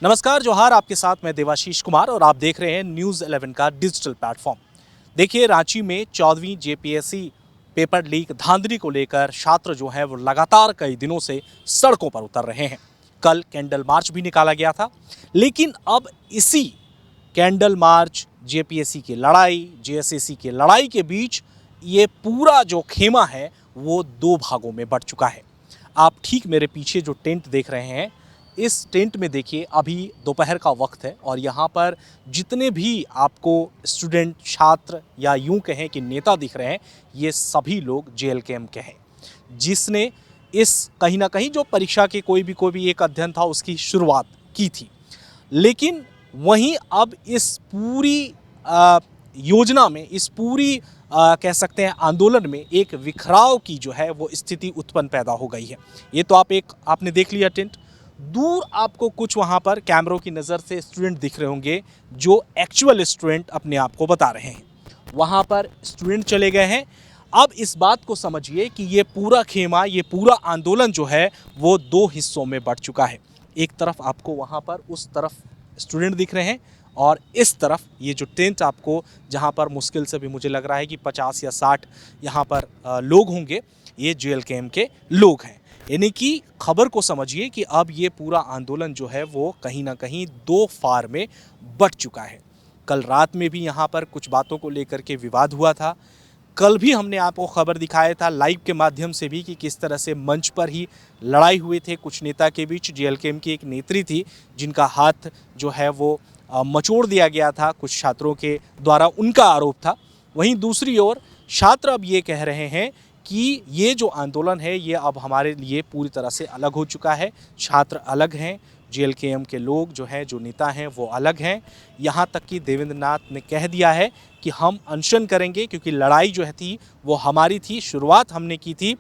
नमस्कार, जोहार। आपके साथ मैं देवाशीष कुमार और आप देख रहे हैं न्यूज़ 11 का डिजिटल प्लेटफॉर्म। देखिए, रांची में 14वीं जेपीएससी पेपर लीक धांधली को लेकर छात्र जो हैं वो लगातार कई दिनों से सड़कों पर उतर रहे हैं। कल कैंडल मार्च भी निकाला गया था, लेकिन अब इसी कैंडल मार्च, जेपीएससी की लड़ाई, जेएसएससी की लड़ाई के बीच ये पूरा जो खेमा है वो दो भागों में बंट चुका है। आप ठीक मेरे पीछे जो टेंट देख रहे हैं, इस टेंट में देखिए अभी दोपहर का वक्त है और यहाँ पर जितने भी आपको स्टूडेंट, छात्र या यूं कहें कि नेता दिख रहे हैं, ये सभी लोग जेएलकेएम के हैं, जिसने इस कहीं ना कहीं जो परीक्षा के कोई भी एक अध्ययन था उसकी शुरुआत की थी। लेकिन वहीं अब इस पूरी योजना में, इस पूरी कह सकते हैं आंदोलन में एक विखराव की जो है वो स्थिति उत्पन्न पैदा हो गई है। ये तो आपने देख लिया टेंट। दूर आपको कुछ वहाँ पर कैमरों की नज़र से स्टूडेंट दिख रहे होंगे जो एक्चुअल स्टूडेंट अपने आप को बता रहे हैं। वहाँ पर स्टूडेंट चले गए हैं। अब इस बात को समझिए कि ये पूरा खेमा, ये पूरा आंदोलन जो है वो दो हिस्सों में बंट चुका है। एक तरफ आपको वहाँ पर उस तरफ स्टूडेंट दिख रहे हैं और इस तरफ ये जो टेंट आपको, जहाँ पर मुश्किल से भी मुझे लग रहा है कि 50 या 60 यहाँ पर लोग होंगे, ये जेएलकेएम के लोग हैं। यानी कि खबर को समझिए कि अब ये पूरा आंदोलन जो है वो कहीं ना कहीं दो फार में बंट चुका है। कल रात में भी यहाँ पर कुछ बातों को लेकर के विवाद हुआ था। कल भी हमने आपको खबर दिखाया था लाइव के माध्यम से भी कि किस तरह से मंच पर ही लड़ाई हुए थे कुछ नेता के बीच। जेएलकेएम की एक नेत्री थी जिनका हाथ जो है वो मचोड़ दिया गया था कुछ छात्रों के द्वारा, उनका आरोप था। वहीं दूसरी ओर छात्र अब ये कह रहे हैं कि ये जो आंदोलन है ये अब हमारे लिए पूरी तरह से अलग हो चुका है। छात्र अलग हैं, जेएलकेएम के लोग जो हैं, जो नेता हैं वो अलग हैं। यहाँ तक कि देवेंद्र नाथ ने कह दिया है कि हम अनशन करेंगे, क्योंकि लड़ाई जो है थी वो हमारी थी, शुरुआत हमने की थी।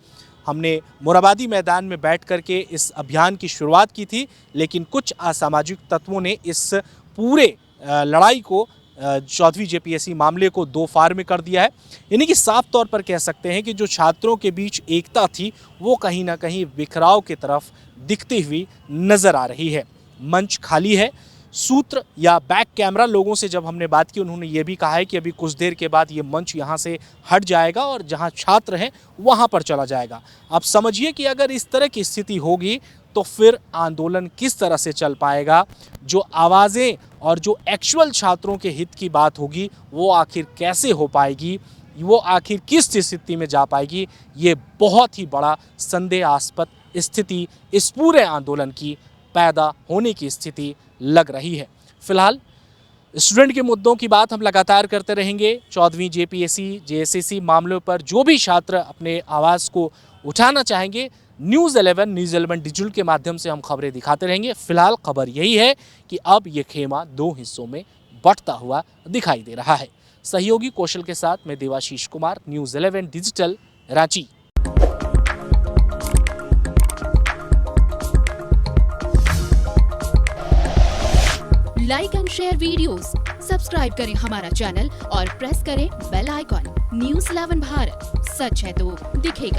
हमने मोराबादी मैदान में बैठ कर के इस अभियान की शुरुआत की थी, लेकिन कुछ असामाजिक तत्वों ने इस पूरे लड़ाई को, 14वीं जेपीएससी मामले को दो फार में कर दिया है। यानी कि साफ तौर पर कह सकते हैं कि जो छात्रों के बीच एकता थी वो कहीं ना कहीं बिखराव की तरफ दिखती हुई नजर आ रही है। मंच खाली है। सूत्र या बैक कैमरा लोगों से जब हमने बात की, उन्होंने ये भी कहा है कि अभी कुछ देर के बाद ये मंच यहाँ से हट जाएगा और जहाँ छात्र हैं वहाँ पर चला जाएगा। आप समझिए कि अगर इस तरह की स्थिति होगी तो फिर आंदोलन किस तरह से चल पाएगा। जो आवाज़ें और जो एक्चुअल छात्रों के हित की बात होगी वो आखिर कैसे हो पाएगी, वो आखिर किस स्थिति में जा पाएगी, ये बहुत ही बड़ा संदेहास्पद स्थिति इस पूरे आंदोलन की पैदा होने की स्थिति लग रही है। फिलहाल स्टूडेंट के मुद्दों की बात हम लगातार करते रहेंगे। 14वीं जेपीएससी, जेएसएससी मामलों पर जो भी छात्र अपने आवाज़ को उठाना चाहेंगे, न्यूज़ 11 डिजिटल के माध्यम से हम खबरें दिखाते रहेंगे। फिलहाल खबर यही है कि अब ये खेमा दो हिस्सों में बंटता हुआ दिखाई दे रहा है। सहयोगी कौशल के साथ मैं Devashish Kumar, news 11 digital, Ranchi. Like and share videos, subscribe करें हमारा चैनल और प्रेस करें बेल आइकॉन। न्यूज़ 11 भारत, सच है तो दिखेगा।